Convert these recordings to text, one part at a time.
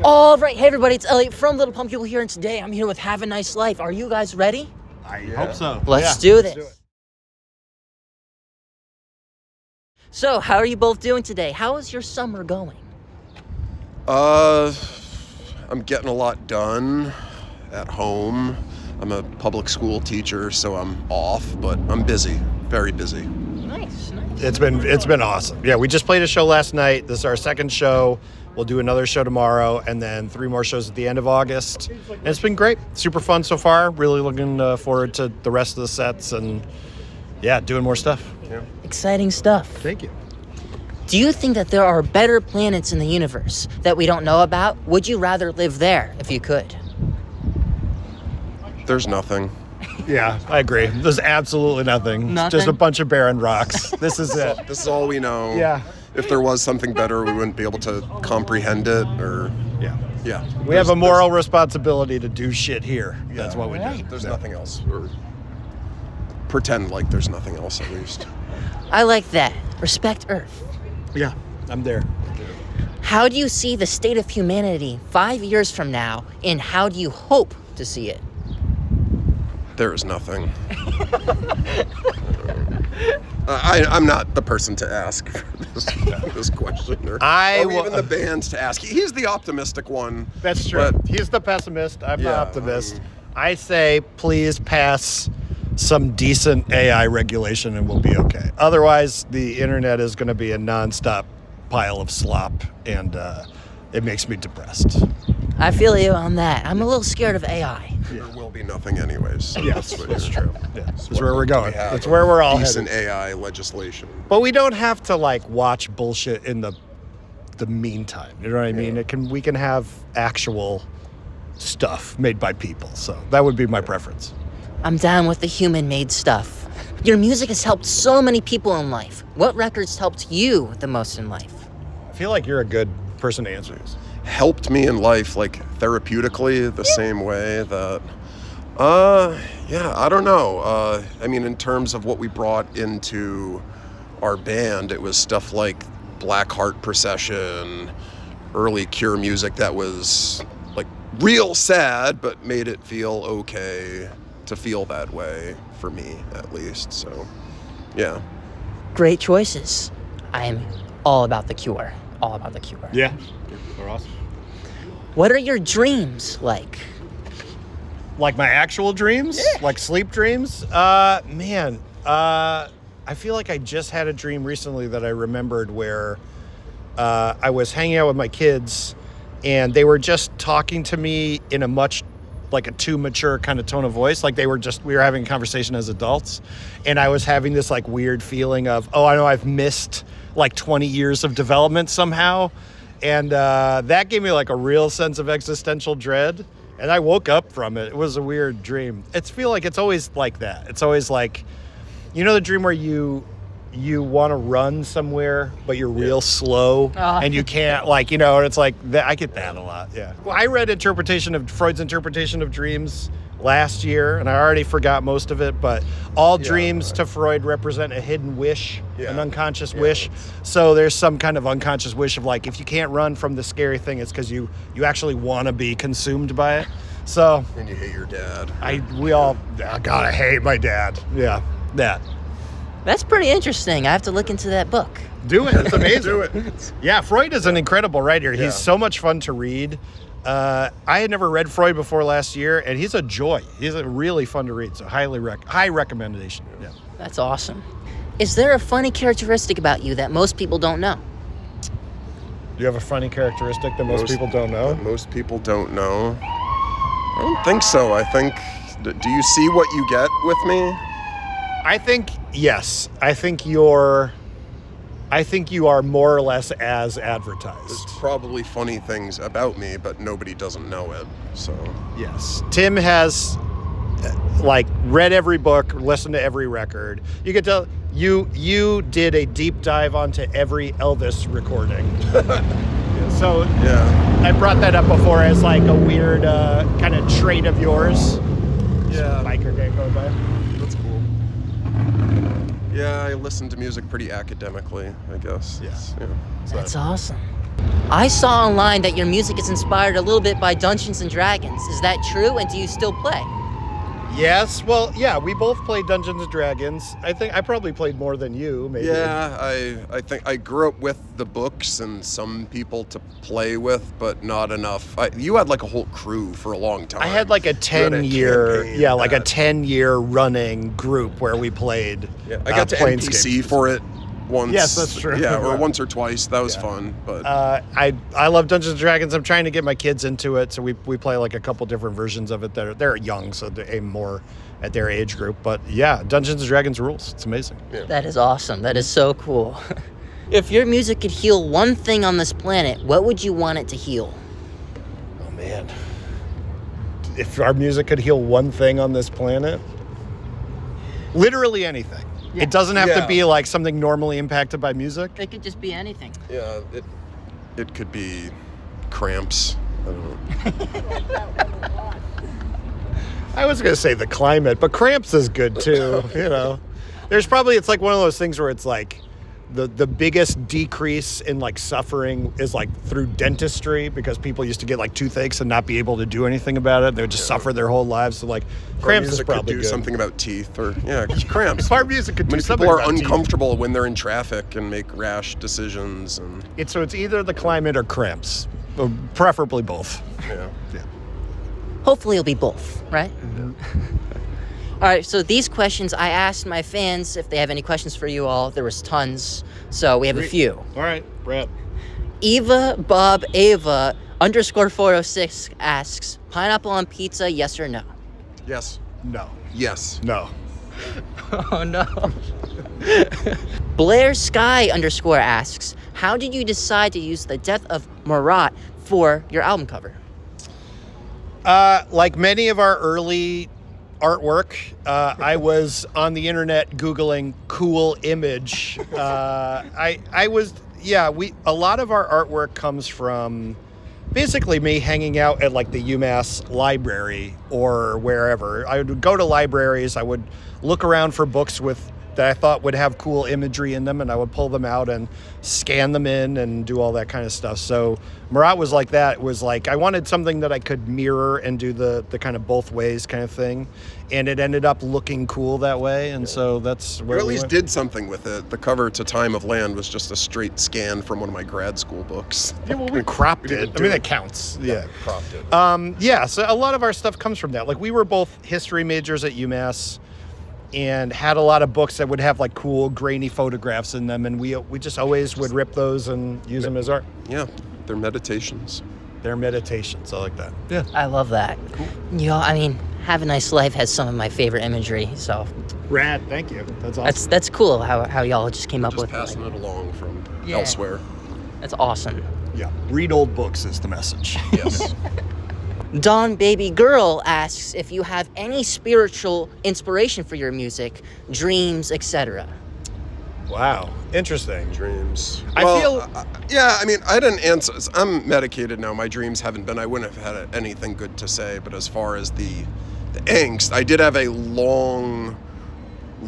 All right, hey everybody, it's Elliot from Little Pump People here, and today I'm here with Have a Nice Life. Are you guys ready? I hope so. Let's do this. So, how are you both doing today? How is your summer going? I'm getting a lot done at home. I'm a public school teacher, so I'm off, but I'm busy, very busy. Nice. It's been awesome. Yeah, we just played a show last night. This is our second show. We'll do another show tomorrow, and then 3 more shows at the end of August. And it's been great. Super fun so far. Really looking forward to the rest of the sets and, yeah, doing more stuff. Yeah. Exciting stuff. Thank you. Do you think that there are better planets in the universe that we don't know about? Would you rather live there if you could? There's nothing. Yeah, I agree. There's absolutely nothing. Nothing? Just a bunch of barren rocks. This is it. This is all we know. Yeah. If there was something better, we wouldn't be able to comprehend it, or... Yeah. We have a moral responsibility to do shit here. Yeah. That's what we do. There's nothing else. Or pretend like there's nothing else, at least. I like that. Respect Earth. Yeah, I'm there. How do you see the state of humanity 5 years from now, and how do you hope to see it? There is nothing. I'm not the person to ask for this question, or even the band to ask. He's the optimistic one. That's true. He's the pessimist. I'm the optimist. I say, please pass some decent AI regulation and we'll be okay. Otherwise, the internet is going to be a nonstop pile of slop, and it makes me depressed. I feel you on that. I'm a little scared of AI. There will be nothing anyways. So Yes, that's true. Yeah, that's where we're We going. have That's where we're all decent headed. AI legislation. But we don't have to watch bullshit in the meantime. You know what I mean? We can have actual stuff made by people. So that would be my preference. I'm down with the human-made stuff. Your music has helped so many people in life. What records helped you the most in life? I feel like you're a good person to answer this. Helped me in life, therapeutically, the same way that, I don't know. I mean, in terms of what we brought into our band, it was stuff like Black Heart Procession, early Cure music that was, real sad, but made it feel okay to feel that way, for me, at least. So, yeah. Great choices. I am all about the Cure. All about the Cure. Yeah, they're awesome. What are your dreams like? Like my actual dreams? Yeah. Like sleep dreams? I feel like I just had a dream recently that I remembered where I was hanging out with my kids and they were just talking to me in a much a too mature kind of tone of voice. We were having a conversation as adults, and I was having this weird feeling of, I know I've missed 20 years of development somehow. And that gave me a real sense of existential dread. And I woke up from it. It was a weird dream. It's always like that. It's always the dream where you want to run somewhere, but you're real slow and you can't and it's that. I get that a lot. Yeah. Well, I read Freud's interpretation of dreams last year, and I already forgot most of it, but all dreams to Freud represent a hidden wish, an unconscious wish. So there's some kind of unconscious wish of if you can't run from the scary thing, it's because you actually want to be consumed by it. So. And you hate your dad. I hate my dad. Yeah, that. That's pretty interesting. I have to look into that book. Do it. It's amazing. Do it. Yeah, Freud is an incredible writer. Yeah. He's so much fun to read. I had never read Freud before last year, and he's a joy. He's really fun to read, so high recommendation. Yeah. That's awesome. Is there a funny characteristic about you that most people don't know? Do you have a funny characteristic that most people don't know? That most people don't know? I don't think so. I think, do you see what you get with me? I think, yes. I think you are more or less as advertised. There's probably funny things about me, but nobody doesn't know it, so. Yes. Tim has, read every book, listened to every record. You could tell, you did a deep dive onto every Elvis recording. So, I brought that up before as, a weird kind of trait of yours. Yeah. Biker gang going by. That's cool. Yeah, I listen to music pretty academically, I guess. Yeah. So That's awesome. I saw online that your music is inspired a little bit by Dungeons and Dragons. Is that true? And do you still play? Yes, well, yeah, we both played Dungeons and Dragons. I think I probably played more than you, maybe. Yeah, I think I grew up with the books and some people to play with, but not enough. You had like a whole crew for a long time. I had like a You had a 10-year, campaign like a that- 10-year running group where we played. Yeah, I got to Planescape. NPC for it once. Yes, that's true. Yeah, or Yeah. once or twice. That was fun. But I love Dungeons and Dragons. I'm trying to get my kids into it, so we play like a couple different versions of it. They're young, so they aim more at their age group. But yeah, Dungeons and Dragons rules. It's amazing. yeah. That is awesome. That is so cool. If your music could heal one thing on this planet, what would you want it to heal? Oh man, if our music could heal one thing on this planet, literally anything. Yeah. It doesn't have Yeah. to be like something normally impacted by music. It could just be anything. Yeah, it could be cramps. I don't know. I was gonna say the climate, but cramps is good too. You know, it's like one of those things where it's like the biggest decrease in like suffering is like through dentistry, because people used to get like toothaches and not be able to do anything about it. They would just suffer their whole lives. So like cramps is Music probably could do good. something about teeth or cramps. If our music could do Many something people are about teeth. uncomfortable when they're in traffic and make rash decisions, and So it's either the climate or cramps, but preferably both. yeah. Hopefully it'll be both, right? All right, so these questions, I asked my fans if they have any questions for you all. There was tons, so we have a few. All right, Brett. Eva Bob Ava _406 asks, pineapple on pizza, yes or no? Yes. No. Yes. No. Oh no. Blair Sky _ asks, how did you decide to use the death of Marat for your album cover? Like many of our early artwork, I was on the internet Googling cool image. A lot of our artwork comes from basically me hanging out at like the UMass library or wherever. I would go to libraries, I would look around for books that I thought would have cool imagery in them, and I would pull them out and scan them in and do all that kind of stuff. So Marat was like that. It was like I wanted something that I could mirror and do the kind of both ways kind of thing, and it ended up looking cool that way, and so that's where You at we least went. did something with it. The cover to Time of Land was just a straight scan from one of my grad school books. Yeah, well, we cropped We it. didn't I do mean, it. that counts. Yeah. Cropped it. Yeah, so a lot of our stuff comes from that. Like, we were both history majors at UMass and had a lot of books that would have like cool grainy photographs in them, and we just always would rip those and use them as art. Yeah, they're meditations. They're meditations. I like that. Yeah. I love that. Cool. I mean, Have a Nice Life has some of my favorite imagery, so Rad. Thank you. That's awesome. that's cool how y'all just came up Just with passing like, it along from Yeah. elsewhere. That's awesome. Yeah. Read old books is the message. Yes. Dawn Baby Girl asks if you have any spiritual inspiration for your music, dreams, etc. Wow. Interesting. Dreams. I feel- I mean, I didn't answer. I'm medicated now. My dreams haven't been. I wouldn't have had anything good to say. But as far as the angst, I did have a long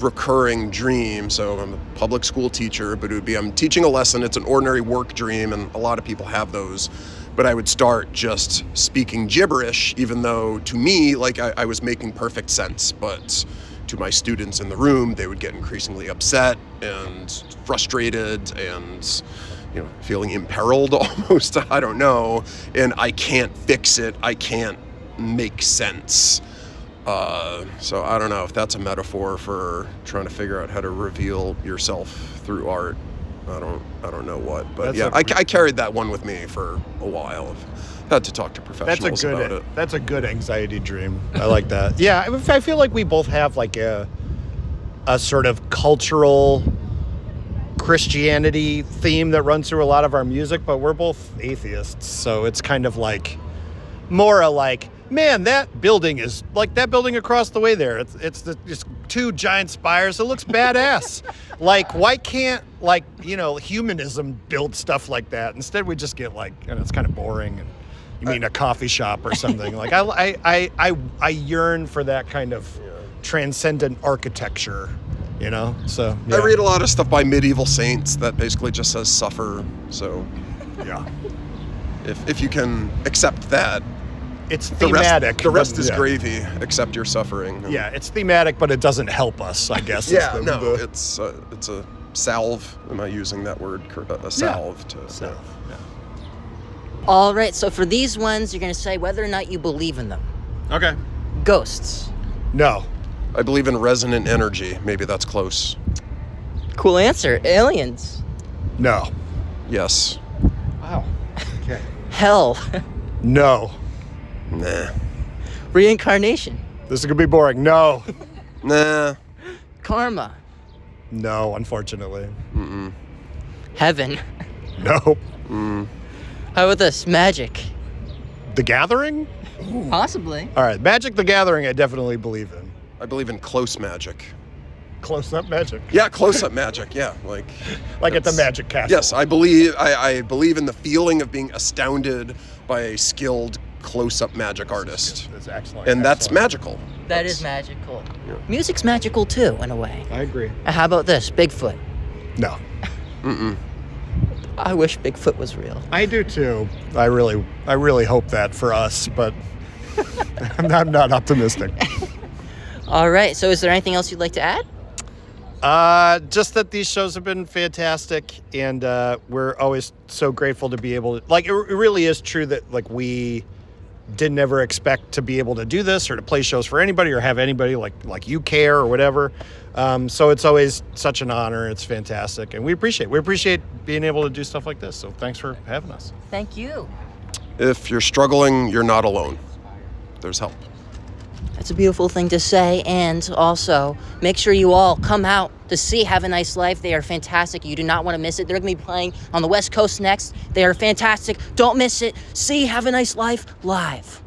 recurring dream. So I'm a public school teacher, but it would be I'm teaching a lesson. It's an ordinary work dream, and a lot of people have those. But I would start just speaking gibberish, even though to me, like I was making perfect sense. But to my students in the room, they would get increasingly upset and frustrated and, feeling imperiled almost. I don't know. And I can't fix it. I can't make sense. So I don't know if that's a metaphor for trying to figure out how to reveal yourself through art. I don't know what, but That's I carried that one with me for a while. I've had to talk to professionals about it. That's a good anxiety dream. I like that. Yeah, I feel like we both have like a sort of cultural Christianity theme that runs through a lot of our music, but we're both atheists, so it's kind of like more like, man, that building is like that building across the way there. It's just two giant spires. It looks badass. Like, why can't humanism build stuff like that? Instead, we just get like, it's kind of boring. And you mean a coffee shop or something? Like, I yearn for that kind of transcendent architecture. So yeah. I read a lot of stuff by medieval saints that basically just says suffer. So Yeah. If you can accept that, It's the thematic. the rest but- is yeah. gravy. Accept your suffering. Yeah, it's thematic, but it doesn't help us, I guess. is Yeah, the- no, the- it's a salve. Am I using that word? A salve to. So, yeah. All right, so for these ones, you're going to say whether or not you believe in them. Okay. Ghosts. No. I believe in resonant energy. Maybe that's close. Cool answer. Aliens. No. Yes. Wow. Okay. Hell. No. Nah. Reincarnation. This is gonna be boring. No. Nah. Karma. No, unfortunately. Heaven. No. How about this? Magic. The Gathering? Possibly. All right, Magic the Gathering I definitely believe in. I believe in close magic. Close-up magic. Yeah, close-up magic. Yeah, like Like at the that's- Magic Castle. Yes, I believe in the feeling of being astounded by a skilled close-up magic artist, That's excellent. and that's excellent. magical. That That's- is magical. Yeah. Music's magical too, in a way. I agree. How about this? Bigfoot. No. I wish Bigfoot was real. I do too. I really hope that for us, but I'm not optimistic. All right, so is there anything else you'd like to add? Just that these shows have been fantastic, and we're always so grateful to be able to. Like, it really is true that like we didn't ever expect to be able to do this or to play shows for anybody or have anybody like you care or whatever. So it's always such an honor. It's fantastic, and we appreciate being able to do stuff like this. So thanks for having us. Thank you. If you're struggling, you're not alone. There's help. That's a beautiful thing to say, and also make sure you all come out to see Have a Nice Life. They are fantastic. You do not want to miss it. They're going to be playing on the West Coast next. They are fantastic. Don't miss it. See Have a Nice Life live.